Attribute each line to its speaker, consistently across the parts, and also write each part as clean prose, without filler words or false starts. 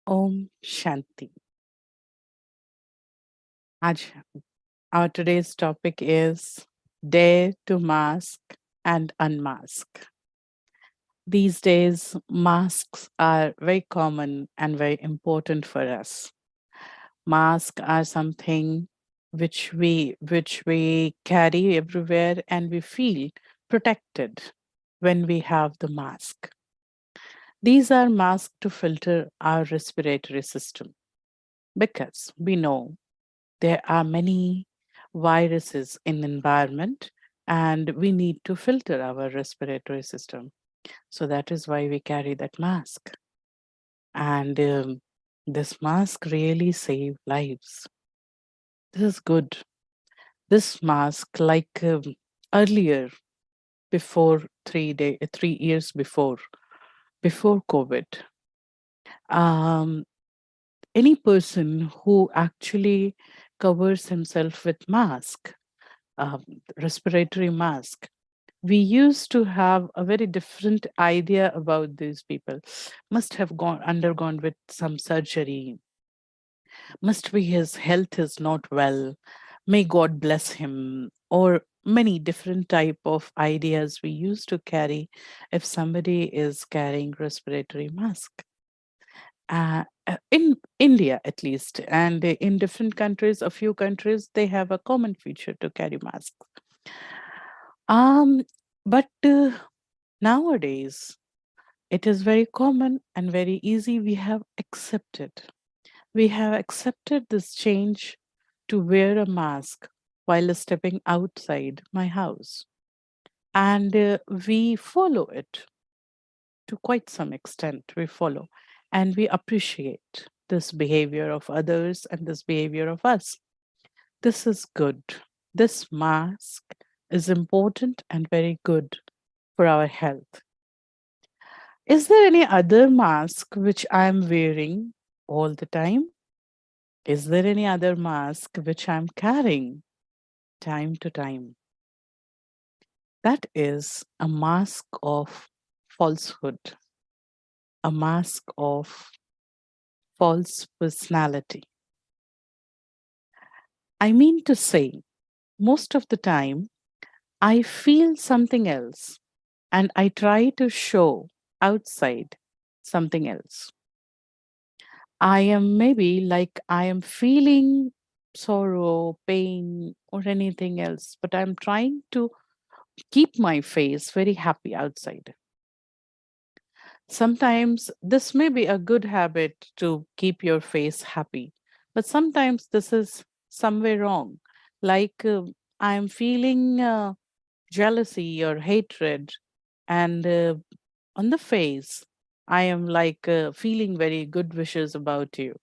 Speaker 1: Om Shanti. Aj, our today's topic is Dare to Mask and Unmask. These days, masks are very common and very important for us. Masks are something which we carry everywhere and we feel protected when we have the mask. These are masks to filter our respiratory system because we know there are many viruses in environment and we need to filter our respiratory system. So that is why we carry that mask. And this mask really save lives. This is good. This mask, like earlier, before 3 years before COVID, um, any person who actually covers himself with mask, um, respiratory mask, we used to have a very different idea about these people. Must have undergone with some surgery. Must be his health is not well. May God bless him. Or many different type of ideas we used to carry if somebody is carrying respiratory mask. In India, at least, and in different countries, a few countries, they have a common feature to carry masks. Um, but nowadays, it is very common and very easy. We have accepted. We have accepted this change to wear a mask while stepping outside my house. And we follow it to quite some extent. We follow and we appreciate this behavior of others and this behavior of us. This is good. This mask is important and very good for our health. Is there any other mask which I'm wearing all the time? Is there any other mask which I'm carrying time to time? That is a mask of falsehood, a mask of false personality. I mean to say, most of the time, I feel something else and I try to show outside something else. I am maybe like I am feeling sorrow, pain, or anything else, but I'm trying to keep my face very happy outside. Sometimes this may be a good habit to keep your face happy, but sometimes this is somewhere wrong. Like I'm feeling jealousy or hatred, and on the face, I am like feeling very good wishes about you.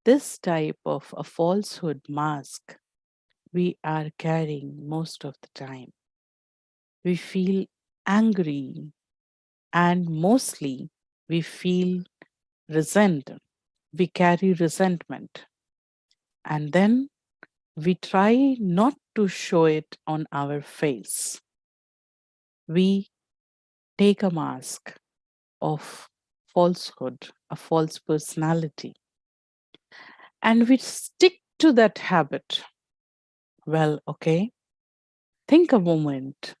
Speaker 1: This type of a falsehood mask we are carrying most of the time. We feel angry and mostly we feel resent. We carry resentment and then we try not to show it on our face. We take a mask of falsehood, a false personality, and we stick to that habit. Well, okay, think a moment.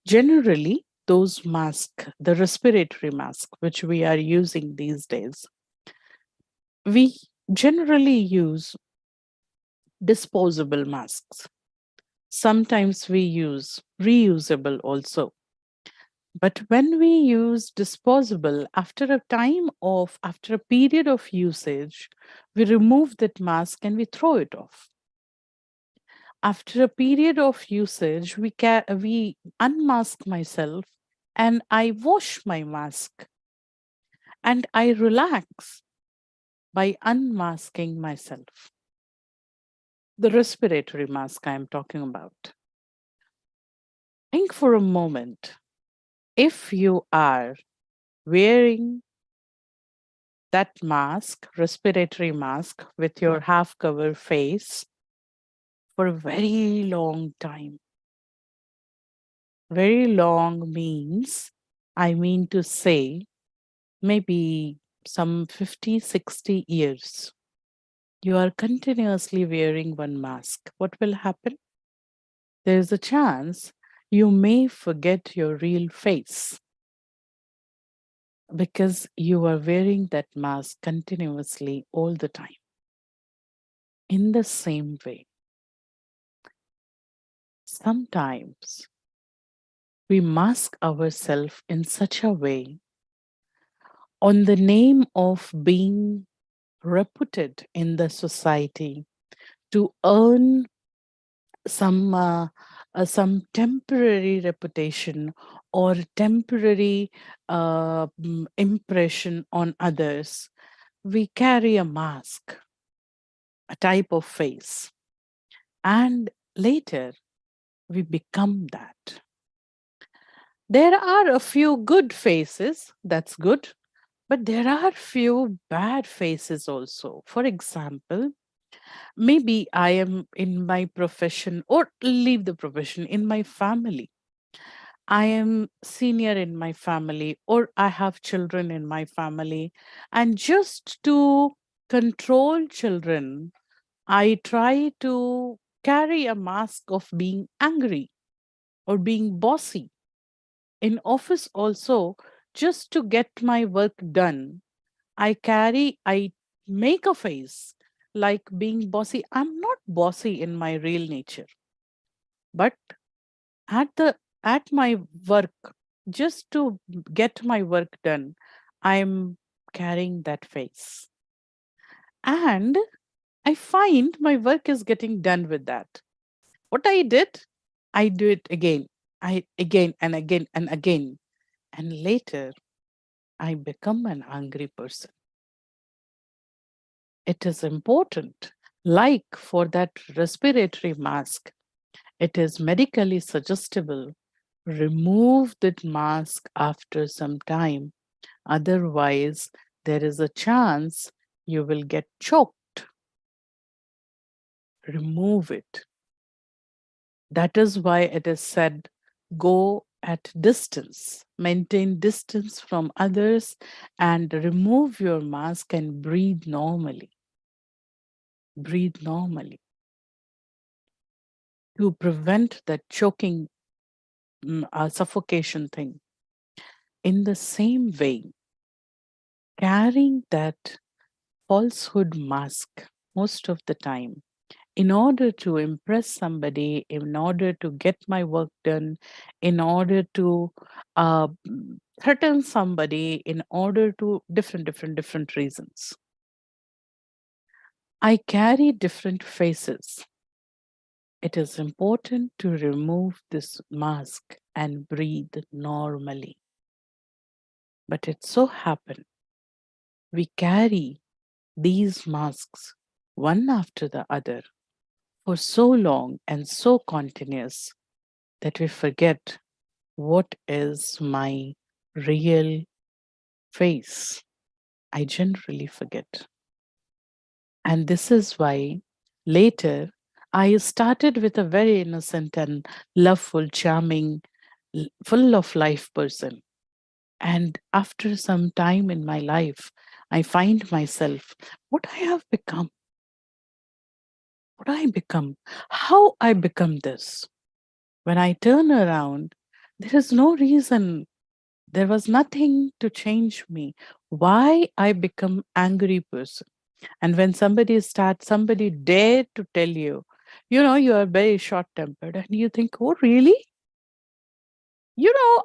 Speaker 1: Generally, those masks, the respiratory mask, which we are using these days, we generally use disposable masks. Sometimes we use reusable also. But when we use disposable, after a period of usage, we remove that mask and we throw it off. After a period of usage, we unmask myself and I wash my mask and I relax by unmasking myself. The respiratory mask I am talking about. Think for a moment. If you are wearing that mask, respiratory mask, with your half covered face for a very long time. Very long means, I mean to say, maybe some 50, 60 years, you are continuously wearing one mask, what will happen? There is a chance you may forget your real face because you are wearing that mask continuously all the time. In the same way, sometimes we mask ourselves in such a way on the name of being reputed in the society to earn some temporary reputation or temporary impression on others. We carry a mask, a type of face, and later we become that. There are a few good faces, that's good, but there are few bad faces also. For example, maybe I am in my profession, or leave the profession, in my family. I am senior in my family, or I have children in my family. And just to control children, I try to carry a mask of being angry or being bossy. In office also, just to get my work done, I make a face like being bossy. I'm not bossy in my real nature, but at the at my work, just to get my work done, I'm carrying that face. And I find my work is getting done with that. What I did, I do it again. I again and again and again. And later I become an angry person. It is important. Like for that respiratory mask, it is medically suggestible. Remove that mask after some time. Otherwise, there is a chance you will get choked. Remove it. That is why it is said, go at distance, maintain distance from others, and remove your mask and breathe normally. Breathe normally to prevent that choking, suffocation thing. In the same way, carrying that falsehood mask most of the time in order to impress somebody, in order to get my work done, in order to threaten somebody, in order to different reasons. I carry different faces. It is important to remove this mask and breathe normally. But it so happens we carry these masks one after the other for so long and so continuous that we forget what is my real face. I generally forget. And this is why later I started with a very innocent and loveful, charming, full of life person. And after some time in my life, I find myself, what I have become, what I become, how I become this. When I turn around, there is no reason, there was nothing to change me. Why I become angry person? And when somebody dare to tell you, you are very short tempered, and you think, oh, really?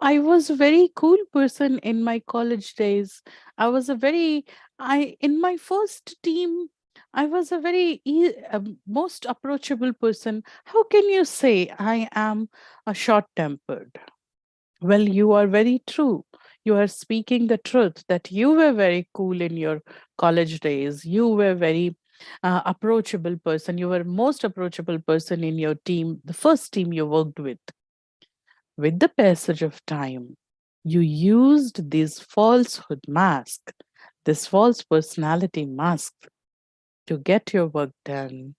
Speaker 1: I was a very cool person in my college days. I was a very, in my first team, I was a very most approachable person. How can you say I am a short tempered? Well, you are very true. You are speaking the truth that you were very cool in your college days. You were very approachable person. You were most approachable person in your team, the first team you worked with. With the passage of time, you used this falsehood mask, this false personality mask to get your work done,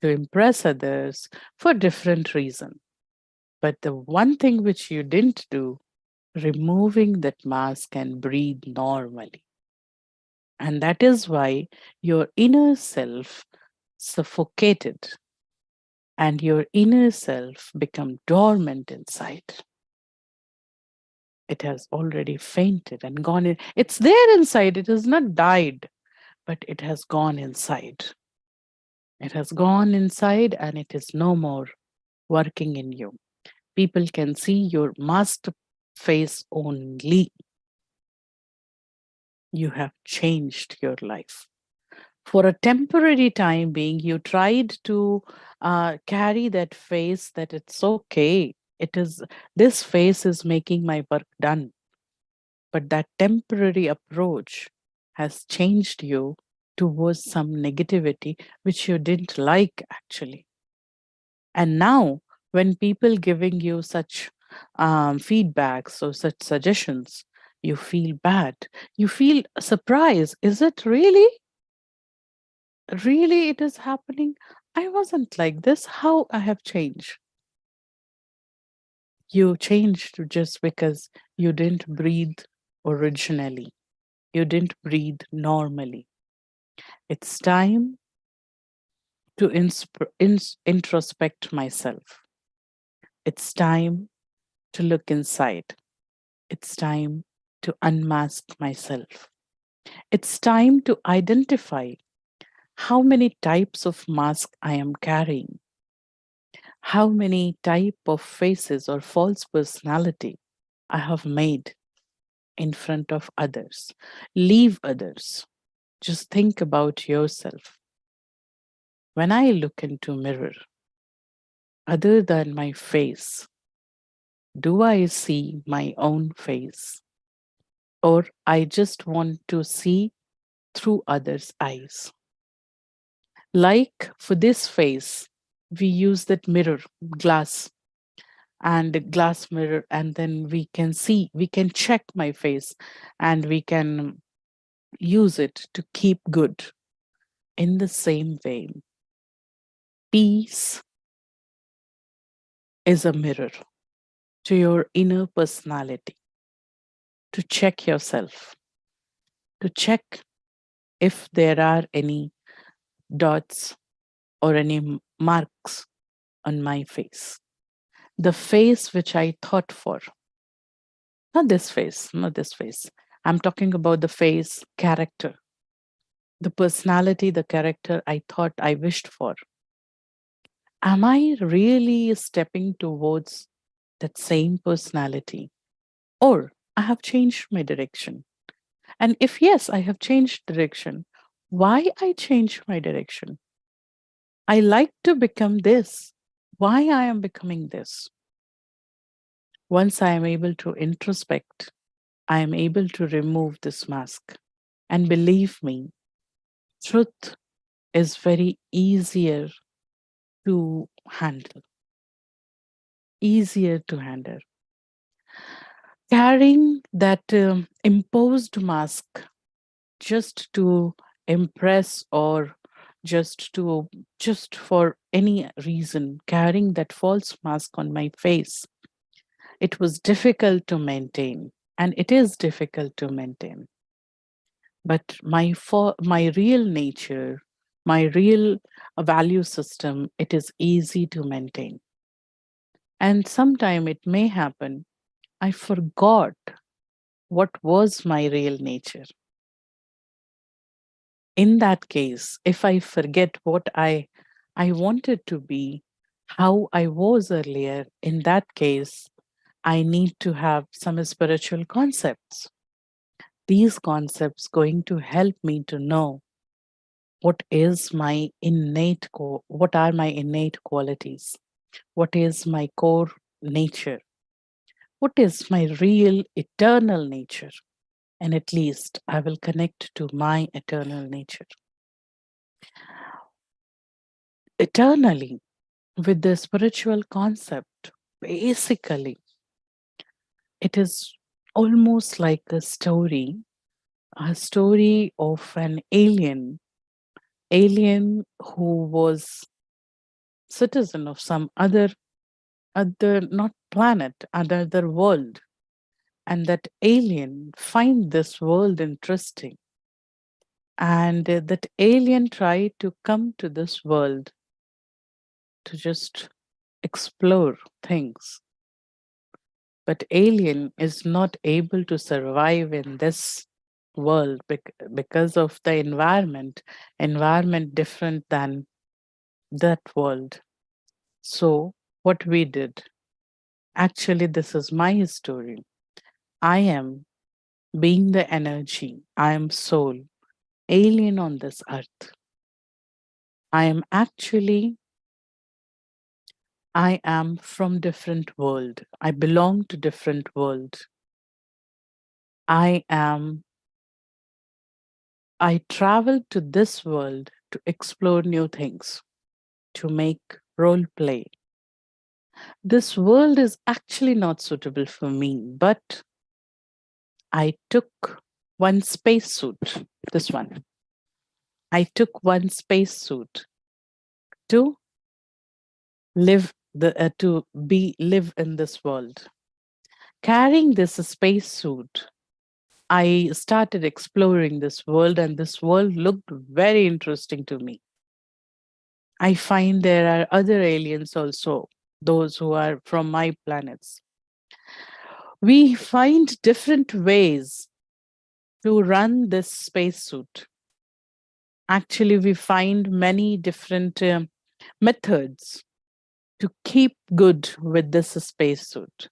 Speaker 1: to impress others for different reasons. But the one thing which you didn't do, removing that mask and breathe normally. And that is why your inner self suffocated and your inner self become dormant inside. It has already fainted and gone in. It's there inside. It has not died, but it has gone inside. It has gone inside and it is no more working in you. People can see your masked face only. You have changed your life. For a temporary time being, you tried to carry that face that it's okay. It is, this face is making my work done. But that temporary approach has changed you towards some negativity which you didn't like actually. And now, when people giving you such feedbacks or such suggestions, you feel bad. You feel surprised. Is it really? Really, it is happening? I wasn't like this. How I have changed? You changed just because you didn't breathe originally. You didn't breathe normally. It's time to introspect myself. It's time to look inside. It's time to unmask myself. It's time to identify how many types of mask I am carrying, how many type of faces or false personality I have made in front of others. Leave others. Just think about yourself. When I look into mirror, other than my face, do I see my own face? Or I just want to see through others' eyes? Like for this face, we use that mirror, glass, and glass mirror, and then we can see, we can check my face, and we can use it to keep good. In the same way, peace is a mirror to your inner personality, to check yourself, to check if there are any dots or any marks on my face. The face which I thought for, not this face, not this face. I'm talking about the face character, the personality, the character I thought I wished for. Am I really stepping towards that same personality? Or I have changed my direction? And if yes, I have changed direction, why I changed my direction? I like to become this. Why I am becoming this? Once I am able to introspect, I am able to remove this mask. And believe me, truth is very easier to handle. Easier to handle. Carrying that imposed mask just to impress or just for any reason, carrying that false mask on my face, it was difficult to maintain, and it is difficult to maintain. But my real nature, my real value system, it is easy to maintain. And sometime it may happen I forgot what was my real nature. In that case, if I forget what I wanted to be, how I was earlier, in that case, I need to have some spiritual concepts. These concepts going to help me to know what is my what are my innate qualities? What is my core nature? What is my real eternal nature? And at least I will connect to my eternal nature. Eternally, with the spiritual concept, basically, it is almost like a story of an alien who was citizen of some other not planet, other world, and that alien find this world interesting, And that alien tried to come to this world to just explore things. But alien is not able to survive in this world because of the environment different than that world. So what we did, actually this is my story. I am being the energy, I am soul, alien on this earth. I am from different world. I belong to different world. I traveled to this world to explore new things, to make role play. This world is actually not suitable for me, but I took one spacesuit, this one. I took one spacesuit to live in this world. Carrying this spacesuit, I started exploring this world, and this world looked very interesting to me. I find there are other aliens also, those who are from my planets. We find different ways to run this spacesuit. Actually, we find many different methods to keep good with this spacesuit.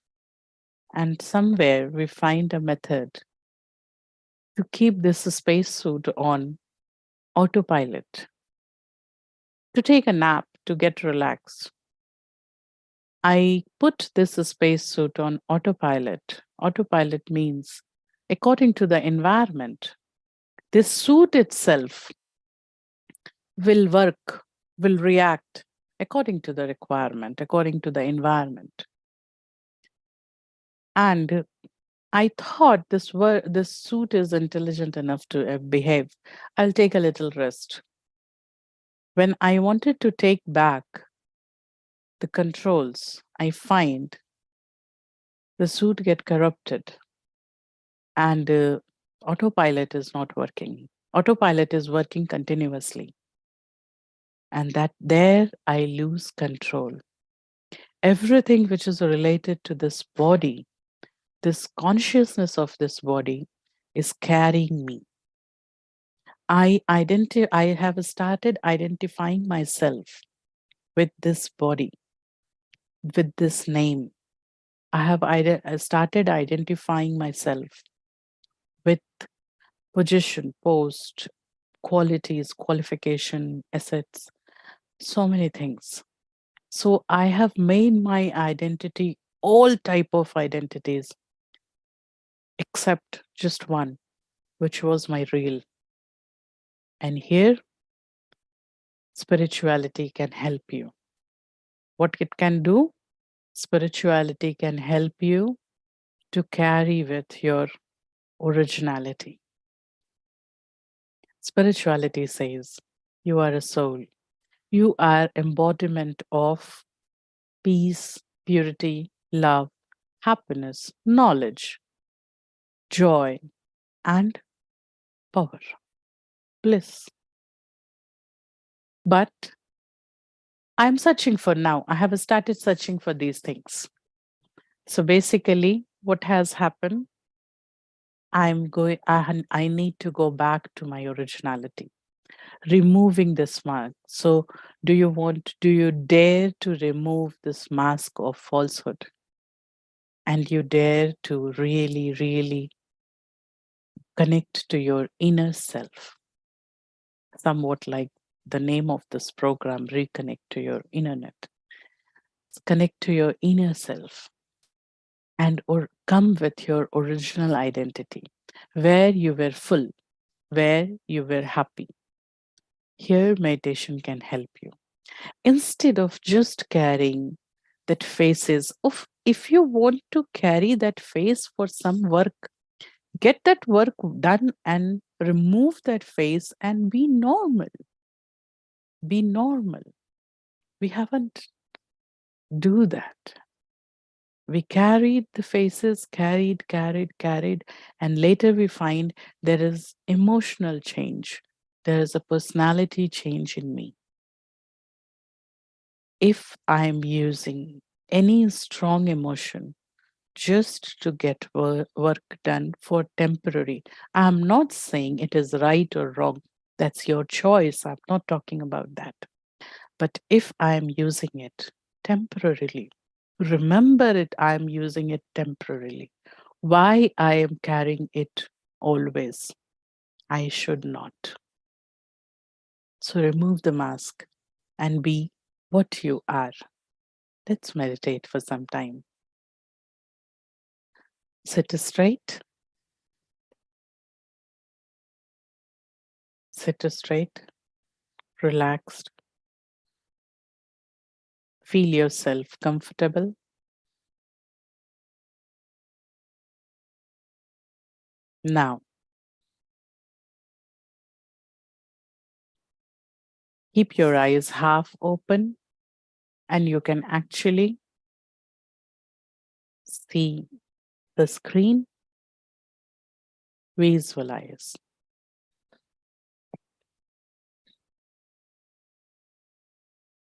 Speaker 1: And somewhere we find a method to keep this spacesuit on autopilot, to take a nap, to get relaxed. I put this spacesuit on autopilot. Autopilot means, according to the environment, this suit itself will work, will react according to the requirement, according to the environment. And I thought this suit is intelligent enough to behave. I'll take a little rest. When I wanted to take back the controls, I find the suit get corrupted and autopilot is not working. Autopilot is working continuously. And that there I lose control. Everything which is related to this body, this consciousness of this body is carrying me. I have started identifying myself with this body, with this name. I started identifying myself with position, post, qualities, qualification, assets, so many things. So I have made my identity all type of identities except just one, which was my real. And here, spirituality can help you. What it can do? Spirituality can help you to carry with your originality. Spirituality says you are a soul. You are embodiment of peace, purity, love, happiness, knowledge, joy, and power, bliss. But I'm searching for now. I have started searching for these things. So basically, what has happened? I need to go back to my originality, removing this mask. So do you dare to remove this mask of falsehood? And you dare to really, really connect to your inner self, somewhat like the name of this program, Reconnect to your InnerNet. Connect to your inner self and or come with your original identity, where you were full, where you were happy. Here, meditation can help you. Instead of just carrying that faces of, if you want to carry that face for some work, get that work done and remove that face and be normal. Be normal. We haven't do that. We carried the faces, carried, and later we find there is emotional change. there is a personality change in me. If I'm using any strong emotion just to get work done for temporary, I'm not saying it is right or wrong. That's your choice. I'm not talking about that. But if I'm using it temporarily, remember it, I'm using it temporarily. Why I am carrying it always? I should not. So remove the mask and be what you are. Let's meditate for some time. Sit straight. Sit straight, relaxed. Feel yourself comfortable. Now, keep your eyes half open and you can actually see the screen. Visualize.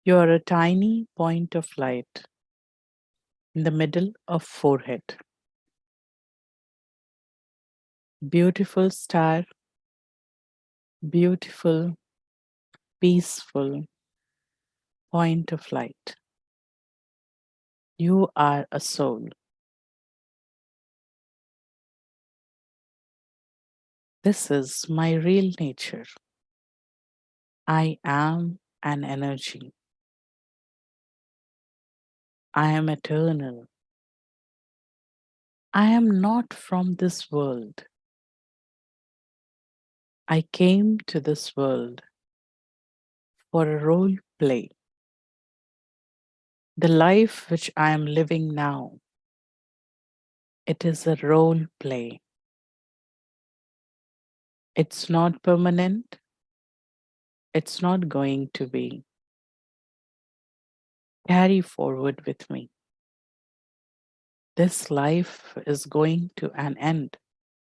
Speaker 1: You are a tiny point of light in the middle of forehead. Beautiful star, beautiful, peaceful point of light. You are a soul. This is my real nature. I am an energy. I am eternal. I am not from this world. I came to this world for a role play. The life which I am living now, it is a role play. It's not permanent. It's not going to be. Carry forward with me. This life is going to an end,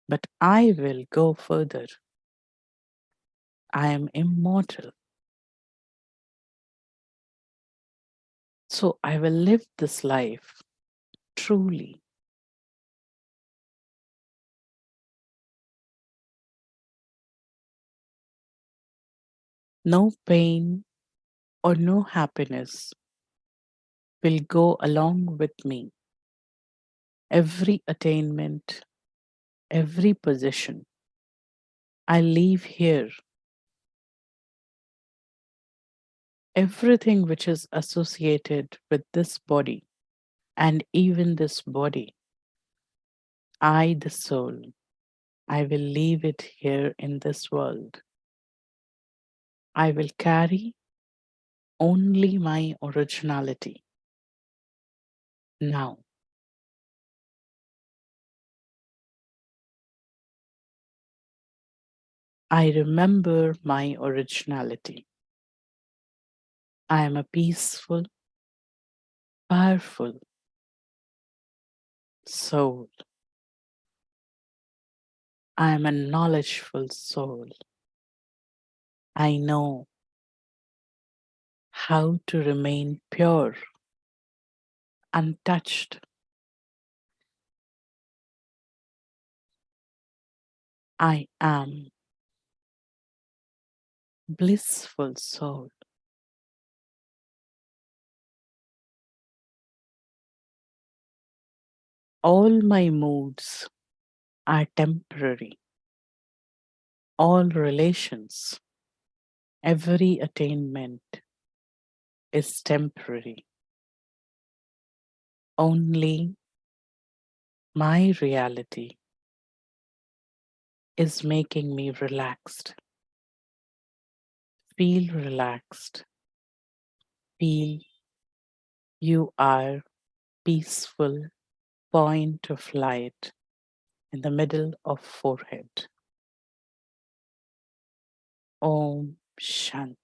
Speaker 1: but I will go further. I am immortal. So I will live this life truly. No pain or no happiness will go along with me. Every attainment, every possession I leave here, everything which is associated with this body, and even this body, I, the soul, I will leave it here in this world. I will carry only my originality. Now, I remember my originality. I am a peaceful, powerful soul. I am a knowledgeful soul. I know how to remain pure, untouched. I am blissful soul. All my moods are temporary. All relations, every attainment is temporary. Only my reality is making me relaxed. Feel relaxed. Feel you are peaceful point of light in the middle of forehead. Om Shanti.